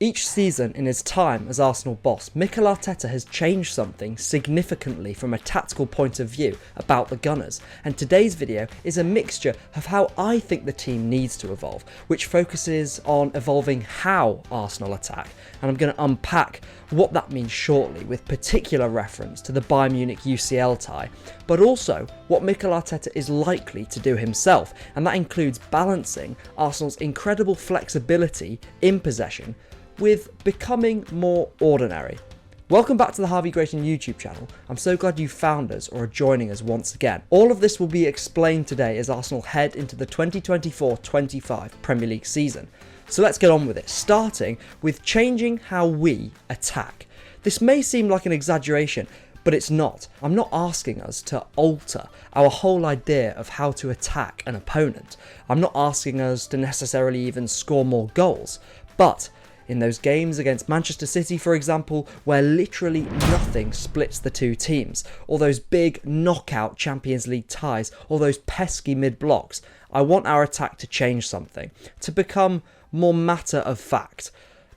Each season in his time as Arsenal boss, Mikel Arteta has changed something significantly from a tactical point of view about the Gunners, and today's video is a mixture of how I think the team needs to evolve, which focuses on evolving how Arsenal attack, and I'm going to unpack what that means shortly with particular reference to the Bayern Munich UCL tie, but also what Mikel Arteta is likely to do himself, and that includes balancing Arsenal's incredible flexibility in possession with becoming more ordinary. Welcome back to the Harvey Gration YouTube channel. I'm so glad you found us or are joining us once again. All of this will be explained today as Arsenal head into the 2024-25 Premier League season. So let's get on with it, starting with changing how we attack. This may seem like an exaggeration, but it's not. I'm not asking us to alter our whole idea of how to attack an opponent. I'm not asking us to necessarily even score more goals, but in those games against Manchester City, for example, where literally nothing splits the two teams, or those big knockout Champions League ties, or those pesky mid-blocks, I want our attack to change something, to become more matter of fact.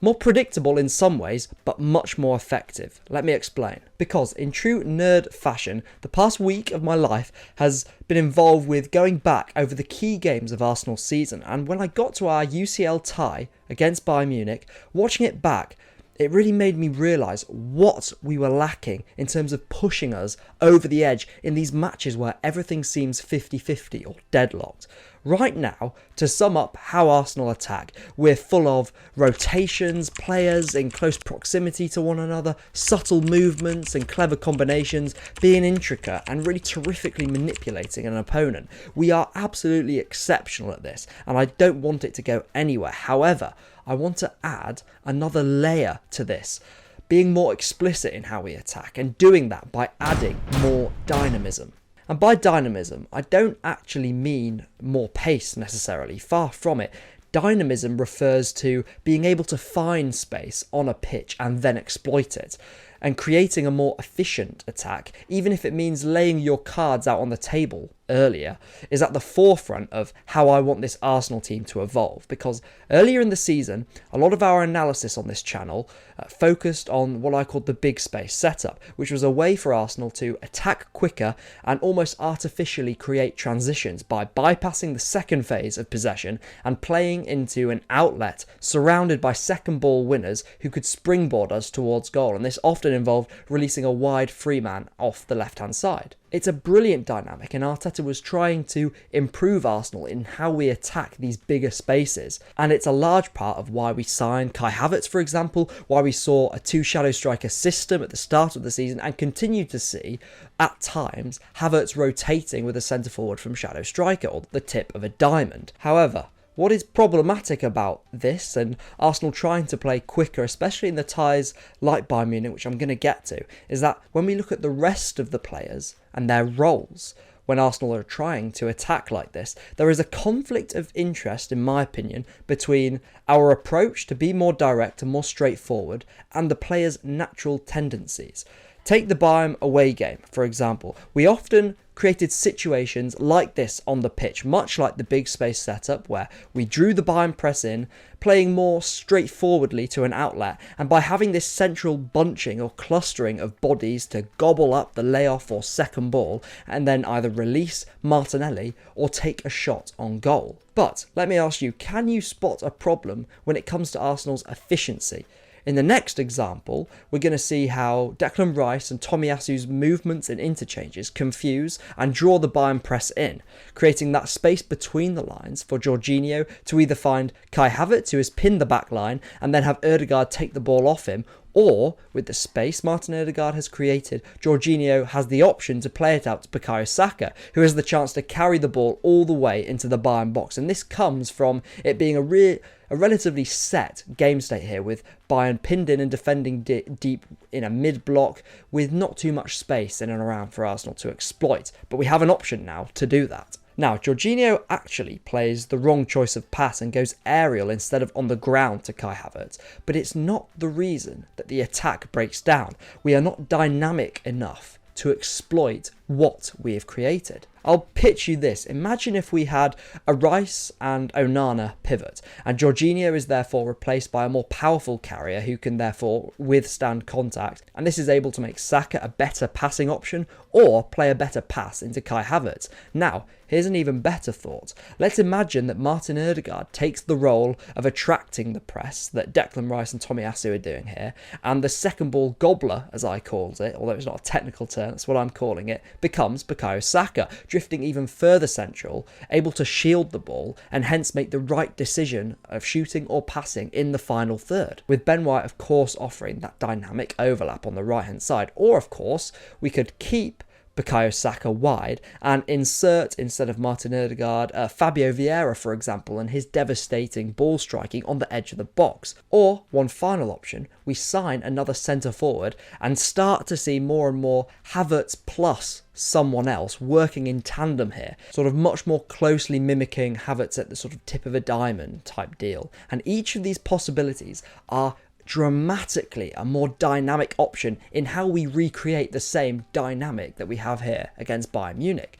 More predictable in some ways, but much more effective. Let me explain. Because in true nerd fashion, the past week of my life has been involved with going back over the key games of Arsenal's season, and when I got to our UCL tie against Bayern Munich, watching it back, it really made me realise what we were lacking in terms of pushing us over the edge in these matches where everything seems 50-50 or deadlocked. Right now, to sum up how Arsenal attack, we're full of rotations, players in close proximity to one another, subtle movements and clever combinations, being intricate and really terrifically manipulating an opponent. We are absolutely exceptional at this, and I don't want it to go anywhere. However, I want to add another layer to this, being more explicit in how we attack, and doing that by adding more dynamism. And by dynamism, I don't actually mean more pace necessarily, far from it. Dynamism refers to being able to find space on a pitch and then exploit it, and creating a more efficient attack, even if it means laying your cards out on the table earlier, is at the forefront of how I want this Arsenal team to evolve. Because earlier in the season, a lot of our analysis on this channel focused on what I called the big space setup, which was a way for Arsenal to attack quicker and almost artificially create transitions by bypassing the second phase of possession and playing into an outlet surrounded by second ball winners who could springboard us towards goal, and this often involved releasing a wide free man off the left hand side. It's a brilliant dynamic, and Arteta was trying to improve Arsenal in how we attack these bigger spaces, and it's a large part of why we signed Kai Havertz, for example, why we saw a two shadow striker system at the start of the season and continue to see, at times, Havertz rotating with a centre forward from shadow striker, or the tip of a diamond. However, what is problematic about this and Arsenal trying to play quicker, especially in the ties like Bayern Munich, which I'm going to get to, is that when we look at the rest of the players and their roles, when Arsenal are trying to attack like this, there is a conflict of interest, in my opinion, between our approach to be more direct and more straightforward and the players' natural tendencies. Take the Bayern away game, for example. We often created situations like this on the pitch, much like the big space setup where we drew the Bayern press in, playing more straightforwardly to an outlet, and by having this central bunching or clustering of bodies to gobble up the layoff or second ball and then either release Martinelli or take a shot on goal. But let me ask you, can you spot a problem when it comes to Arsenal's efficiency? In the next example, we're going to see how Declan Rice and Tomiyasu's movements and interchanges confuse and draw the Bayern press in, creating that space between the lines for Jorginho to either find Kai Havertz, who has pinned the back line, and then have Odegaard take the ball off him, or, with the space Martin Odegaard has created, Jorginho has the option to play it out to Bukayo Saka, who has the chance to carry the ball all the way into the Bayern box. And this comes from it being a relatively set game state here, with Bayern pinned in and defending deep in a mid-block with not too much space in and around for Arsenal to exploit. But we have an option now to do that. Now, Jorginho actually plays the wrong choice of pass and goes aerial instead of on the ground to Kai Havertz, but it's not the reason that the attack breaks down. We are not dynamic enough to exploit what we have created. I'll pitch you this. Imagine if we had a Rice and Onana pivot, and Jorginho is therefore replaced by a more powerful carrier who can therefore withstand contact, and this is able to make Saka a better passing option or play a better pass into Kai Havertz. Now, here's an even better thought. Let's imagine that Martin Odegaard takes the role of attracting the press that Declan Rice and Tomiyasu are doing here, and the second ball gobbler, as I called it, although it's not a technical term, that's what I'm calling it, becomes Bukayo Saka, drifting even further central, able to shield the ball, and hence make the right decision of shooting or passing in the final third, with Ben White of course offering that dynamic overlap on the right hand side. Or of course, we could keep Bukayo Saka wide and insert, instead of Martin Odegaard, Fabio Vieira, for example, and his devastating ball striking on the edge of the box. Or, one final option, we sign another centre forward and start to see more and more Havertz plus someone else working in tandem here, sort of much more closely mimicking Havertz at the sort of tip of a diamond type deal. And each of these possibilities are dramatically a more dynamic option in how we recreate the same dynamic that we have here against Bayern Munich.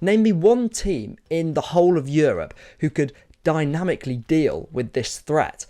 Name me one team in the whole of Europe who could dynamically deal with this threat.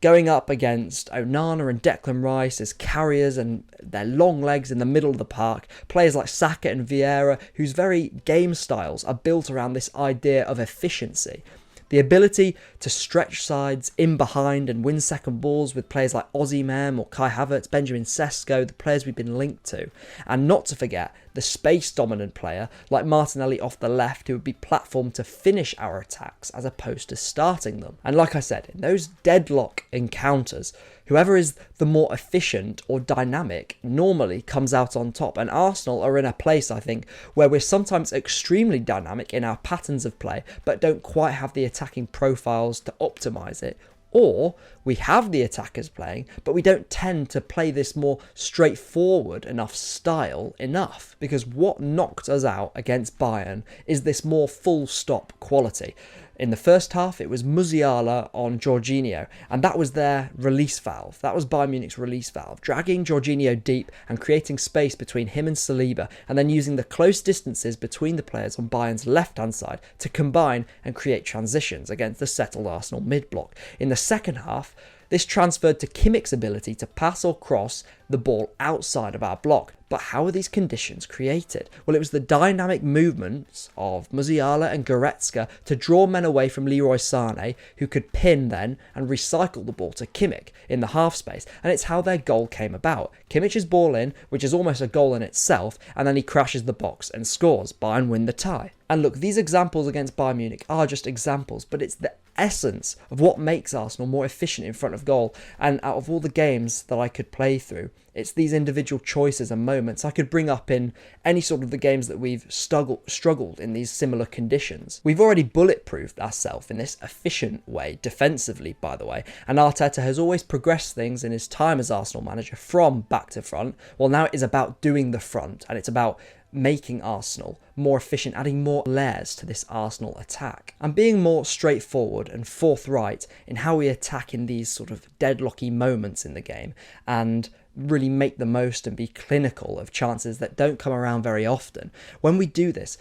Going up against Onana and Declan Rice as carriers and their long legs in the middle of the park, players like Saka and Vieira whose very game styles are built around this idea of efficiency. The ability to stretch sides in behind and win second balls with players like Osimhen or Kai Havertz, Benjamin Sesko, the players we've been linked to. And not to forget the space-dominant player like Martinelli off the left who would be platformed to finish our attacks as opposed to starting them. And like I said, in those deadlock encounters, whoever is the more efficient or dynamic normally comes out on top. And Arsenal are in a place, I think, where we're sometimes extremely dynamic in our patterns of play, but don't quite have the attacking profiles to optimise it. Or we have the attackers playing, but we don't tend to play this more straightforward enough style enough. Because what knocked us out against Bayern is this more full stop quality. In the first half, it was Musiala on Jorginho, and that was their release valve. That was Bayern Munich's release valve, dragging Jorginho deep and creating space between him and Saliba, and then using the close distances between the players on Bayern's left-hand side to combine and create transitions against the settled Arsenal mid-block. In the second half, this transferred to Kimmich's ability to pass or cross the ball outside of our block. But how are these conditions created? Well, it was the dynamic movements of Musiala and Goretzka to draw men away from Leroy Sané, who could pin then and recycle the ball to Kimmich in the half space. And it's how their goal came about. Kimmich's ball in, which is almost a goal in itself, and then he crashes the box and scores. Bayern win the tie. And look, these examples against Bayern Munich are just examples, but it's the essence of what makes Arsenal more efficient in front of goal. And out of all the games that I could play through, it's these individual choices and moments I could bring up in any sort of the games that we've struggled in these similar conditions. We've already bulletproofed ourselves in this efficient way, defensively by the way, and Arteta has always progressed things in his time as Arsenal manager from back to front. Well, now it is about doing the front, and it's about making Arsenal more efficient, adding more layers to this Arsenal attack, and being more straightforward and forthright in how we attack in these sort of deadlocky moments in the game, and really make the most and be clinical of chances that don't come around very often. When we do this,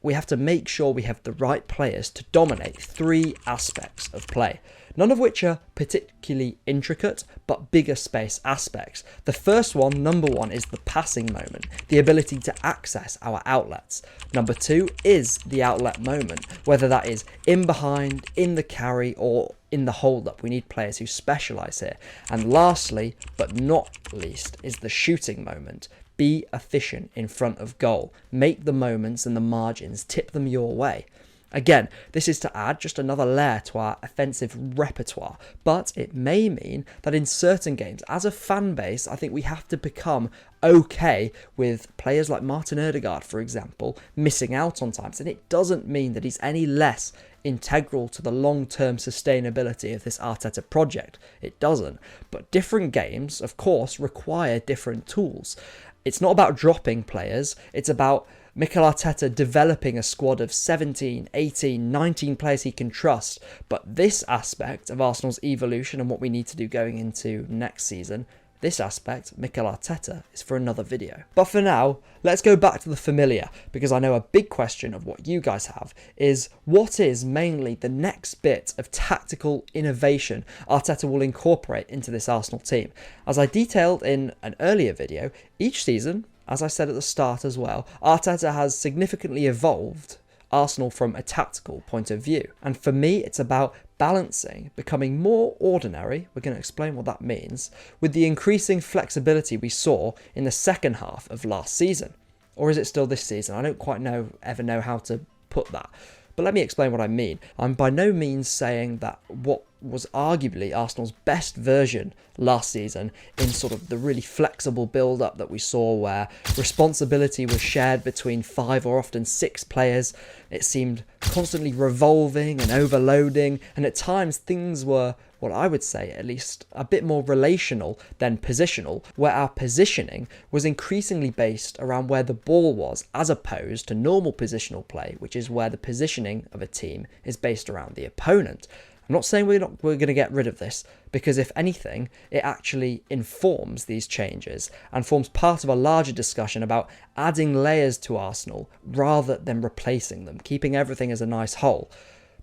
we have to make sure we have the right players to dominate three aspects of play, none of which are particularly intricate, but bigger space aspects. The first one, number one, is the passing moment, the ability to access our outlets. Number two is the outlet moment, whether that is in behind, in the carry, or in the hold-up. We need players who specialise here. And lastly, but not least, is the shooting moment. Be efficient in front of goal. Make the moments and the margins, tip them your way. Again, this is to add just another layer to our offensive repertoire, but it may mean that in certain games, as a fan base, I think we have to become okay with players like Martin Odegaard, for example, missing out on times. And it doesn't mean that he's any less integral to the long-term sustainability of this Arteta project. It doesn't. But different games, of course, require different tools. It's not about dropping players, it's about Mikel Arteta developing a squad of 17, 18, 19 players he can trust. But this aspect of Arsenal's evolution and what we need to do going into next season This aspect, Mikel Arteta, is for another video. But for now, let's go back to the familiar, because I know a big question of what you guys have is, what is mainly the next bit of tactical innovation Arteta will incorporate into this Arsenal team? As I detailed in an earlier video, each season, as I said at the start as well, Arteta has significantly evolved Arsenal from a tactical point of view. And for me, it's about balancing, becoming more ordinary, we're going to explain what that means, with the increasing flexibility we saw in the second half of last season. Or is it still this season? I don't quite ever know how to put that. But let me explain what I mean. I'm by no means saying that what was arguably Arsenal's best version last season in sort of the really flexible build-up that we saw, where responsibility was shared between 5 or often 6 players. It seemed constantly revolving and overloading, and at times things were, what I would say at least, a bit more relational than positional, where our positioning was increasingly based around where the ball was, as opposed to normal positional play, which is where the positioning of a team is based around the opponent. I'm not saying we're going to get rid of this, because if anything, it actually informs these changes and forms part of a larger discussion about adding layers to Arsenal rather than replacing them, keeping everything as a nice whole.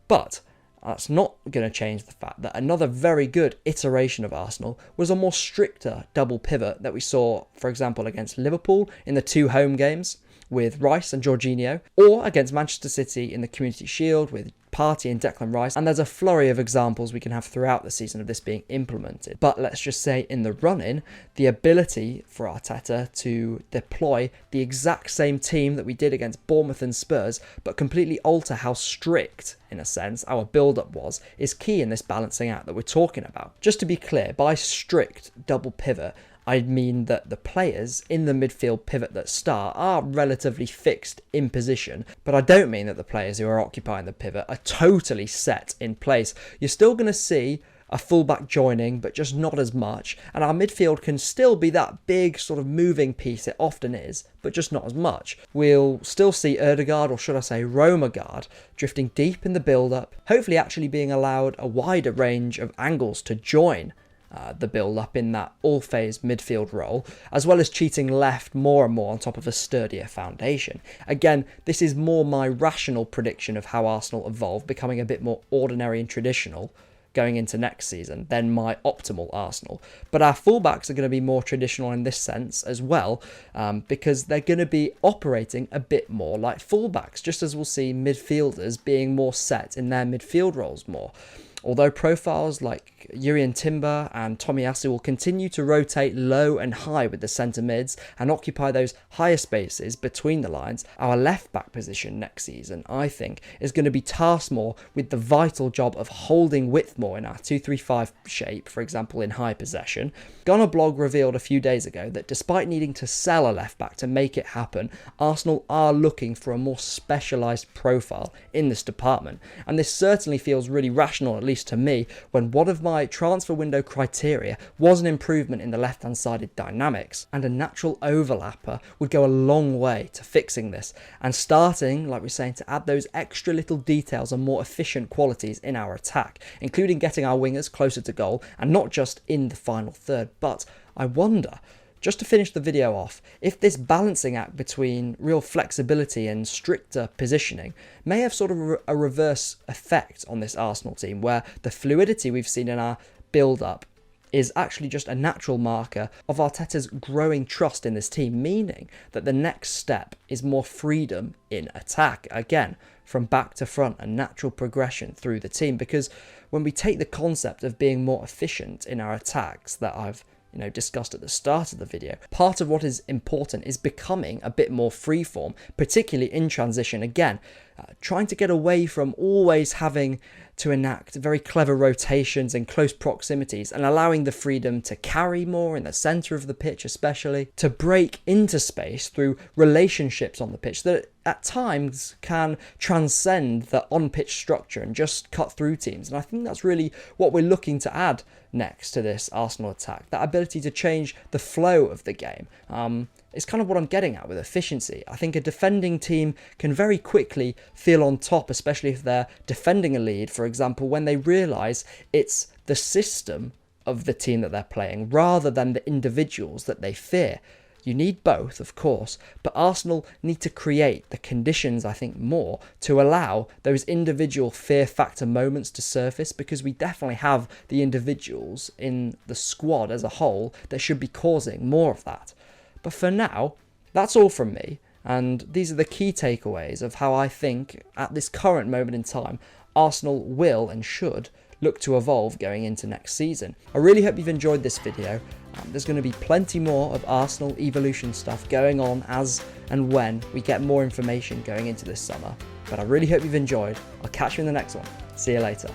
But that's not going to change the fact that another very good iteration of Arsenal was a more stricter double pivot that we saw, for example, against Liverpool in the 2 home games with Rice and Jorginho, or against Manchester City in the Community Shield with Partey and Declan Rice, and there's a flurry of examples we can have throughout the season of this being implemented. But let's just say in the run-in, the ability for Arteta to deploy the exact same team that we did against Bournemouth and Spurs, but completely alter how strict, in a sense, our build-up was, is key in this balancing act that we're talking about. Just to be clear, by strict double pivot, I mean that the players in the midfield pivot that start are relatively fixed in position, but I don't mean that the players who are occupying the pivot are totally set in place. You're still going to see a fullback joining, but just not as much, and our midfield can still be that big sort of moving piece it often is, but just not as much. We'll still see Odegaard, or should I say Romagard, drifting deep in the build-up, hopefully actually being allowed a wider range of angles to join the build-up in that all-phase midfield role, as well as cheating left more and more on top of a sturdier foundation. Again, this is more my rational prediction of how Arsenal evolve, becoming a bit more ordinary and traditional going into next season than my optimal Arsenal. But our fullbacks are going to be more traditional in this sense as well, because they're going to be operating a bit more like fullbacks, just as we'll see midfielders being more set in their midfield roles more. Although profiles like Jurrien Timber and Tomiyasu will continue to rotate low and high with the centre mids and occupy those higher spaces between the lines, our left back position next season, I think, is going to be tasked more with the vital job of holding width more in our 2-3-5 shape, for example in high possession. Gunner Blog revealed a few days ago that despite needing to sell a left back to make it happen, Arsenal are looking for a more specialised profile in this department, and this certainly feels really rational, at least to me, when one of my transfer window criteria was an improvement in the left-hand sided dynamics, and a natural overlapper would go a long way to fixing this, and starting, like we're saying, to add those extra little details and more efficient qualities in our attack, including getting our wingers closer to goal, and not just in the final third. But I wonder, just to finish the video off, if this balancing act between real flexibility and stricter positioning may have sort of a reverse effect on this Arsenal team, where the fluidity we've seen in our build-up is actually just a natural marker of Arteta's growing trust in this team, meaning that the next step is more freedom in attack. Again, from back to front, a natural progression through the team, because when we take the concept of being more efficient in our attacks that I've discussed at the start of the video, part of what is important is becoming a bit more freeform, particularly in transition. Again, trying to get away from always having to enact very clever rotations in close proximities, and allowing the freedom to carry more in the centre of the pitch, especially to break into space through relationships on the pitch that at times can transcend the on-pitch structure and just cut through teams. And I think that's really what we're looking to add next to this Arsenal attack, that ability to change the flow of the game. It's kind of what I'm getting at with efficiency. I think a defending team can very quickly feel on top, especially if they're defending a lead, for example, when they realise it's the system of the team that they're playing rather than the individuals that they fear. You need both, of course, but Arsenal need to create the conditions, I think, more to allow those individual fear factor moments to surface, because we definitely have the individuals in the squad as a whole that should be causing more of that. But for now, that's all from me, and these are the key takeaways of how I think, at this current moment in time, Arsenal will and should look to evolve going into next season. I really hope you've enjoyed this video. There's going to be plenty more of Arsenal evolution stuff going on as and when we get more information going into this summer. But I really hope you've enjoyed. I'll catch you in the next one. See you later.